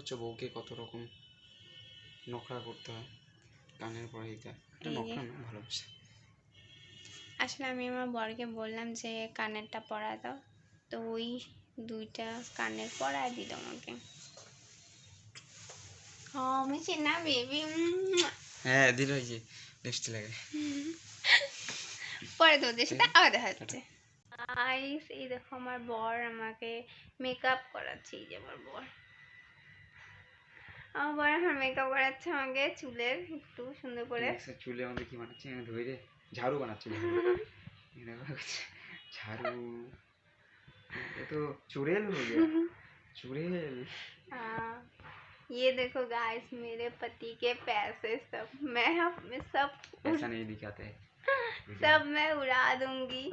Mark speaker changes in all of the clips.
Speaker 1: পারছো বউকে কত রকম নখরা করতে হয় কানের পরে দিতে হয়। এটা নখরা না, ভালোবাসা।
Speaker 2: আসলে আমি আমার বরকে বললাম যে কানেরটা পরা দাও, তো ওই দুইটা কানের পরা দিল আমাকে। মিশে না বেবি।
Speaker 1: হ্যাঁ দিল, ওই যে লিপস্টিক লাগে।
Speaker 2: পরে তোমাদের সাথে আবার দেখা হচ্ছে। গাইস এই দেখো আমার বর আমাকে মেকআপ করাচ্ছে। এই যে আমার বর এখন মেকআপ করাচ্ছে আমাকে চুলের একটু সুন্দর করে।
Speaker 1: চুলে আমাদের কি বানাচ্ছে ধরে, ঝাড়ু বানাচ্ছে। ঝাড়ু, ये तो चुड़ैल हो गया, चुड़ैल।
Speaker 2: ये देखो गाइस मेरे पति के पैसे सब मैं सब
Speaker 1: ऐसा नहीं दिखाते हैं,
Speaker 2: सब मैं उड़ा दूंगी।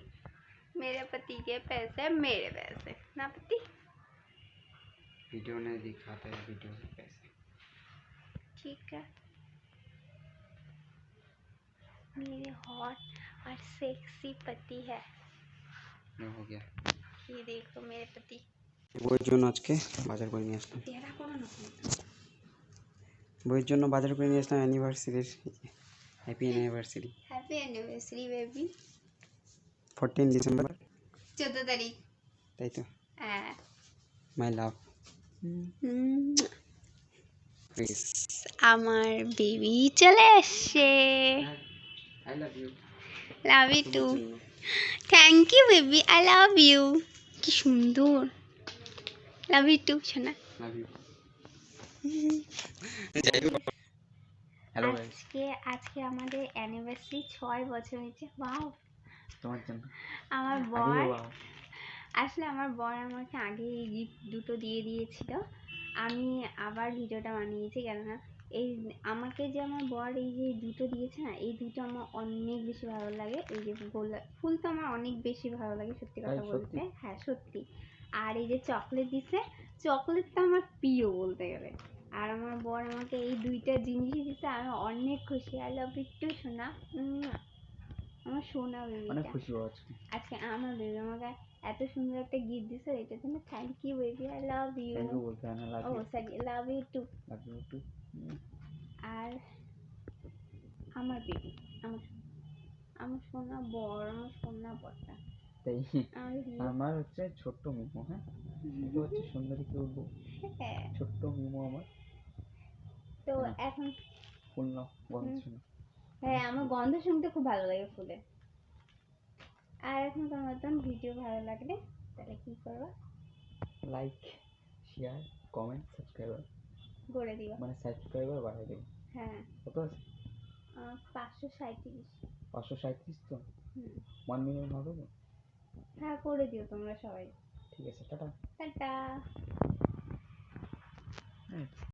Speaker 2: मेरे पति के पैसे मेरे पैसे ना पति।
Speaker 1: वीडियो नहीं दिखाते हैं, वीडियो के पैसे।
Speaker 2: ठीक है, मेरे हॉट और सेक्सी पति है।
Speaker 1: हो गया,
Speaker 2: ये देखो मेरे पति।
Speaker 1: বইয়ের জন্য আজকে বাজার করে নিয়ে আসলাম। বইয়ের জন্য বাজার করে নিয়ে আসলাম অ্যানিভার্সারির। Happy anniversary,
Speaker 2: happy anniversary baby.
Speaker 1: 14 December,
Speaker 2: 14 তারিখ,
Speaker 1: তাই তো?
Speaker 2: হ্যাঁ।
Speaker 1: মাই লাভ।
Speaker 2: আমার বেবি চলে আসছে।
Speaker 1: I love you.
Speaker 2: Love you too. Thank you baby, I love you. কি সুন্দর। লাভ ইউ টু সোনা।
Speaker 1: Love you.
Speaker 2: হ্যালো গাইস, আজকে আমাদের অ্যানিভার্সারি 6 বছর হয়েছে। ওয়াও,
Speaker 1: তোমার জন্য।
Speaker 2: আমার বর আসলে আমার বর আমাকে আগে এই গিফট দুটো দিয়ে দিয়েছিল। আমি আবার ভিডিওটা বানিয়েছি, কেননা এই আমাকে যে আমার বর এই যে দুটো দিয়েছে না, এই দুটো আমার অনেক বেশি ভালো লাগে। এই যে গোলাপ ফুল তো আমার অনেক বেশি ভালো লাগে, সত্যি কথা বলতে। হ্যাঁ সত্যি। আর এই যে চকলেট দিছে, চকলেটটা আমার প্রিয় বলতে গেলে। আর আমার বর আমাকে এই দুইটা জিনিসই দিছে, আমি অনেক খুশি। আই লাভ ইউ টু সোনা। আমার সোনা বেবি,
Speaker 1: অনেক খুশি হও
Speaker 2: আজকে আমার বেবি আমাকে এত সুন্দর একটা গিফট দিছে। এটার জন্য thank you baby, I love you.
Speaker 1: Thank you বলতে হয় না, love you.
Speaker 2: Oh sorry, love you too.
Speaker 1: Love you too.
Speaker 2: আর আমার বেবি, আমার সোনা বর, আমার সোনা বরটা।
Speaker 1: তাই আমার হচ্ছে ছোট্ট মিমো। হ্যাঁ, এটা হচ্ছে সুন্দরী কিউট বউ।
Speaker 2: হ্যাঁ,
Speaker 1: ছোট্ট মিমো আমার।
Speaker 2: তো এখন
Speaker 1: ফুল নাও, গন্ধ শুনো।
Speaker 2: হ্যাঁ, আমার গন্ধ শুনতে খুব ভালো লাগে ফুলের। আর এখন তোমার মতন ভিডিও ভালো লাগলে তাহলে কি করবা?
Speaker 1: লাইক, শেয়ার, কমেন্ট, সাবস্ক্রাইবার
Speaker 2: করে দিবা।
Speaker 1: মানে সাবস্ক্রাইবার বাড়াই দেবো।
Speaker 2: হ্যাঁ,
Speaker 1: কত আছে?
Speaker 2: 537।
Speaker 1: 537 তো। 1 মিলিয়ন হবে তো?
Speaker 2: হ্যাঁ, করে দিও তোমরা সবাই।
Speaker 1: ঠিক আছে, টাটা।
Speaker 2: টাটা।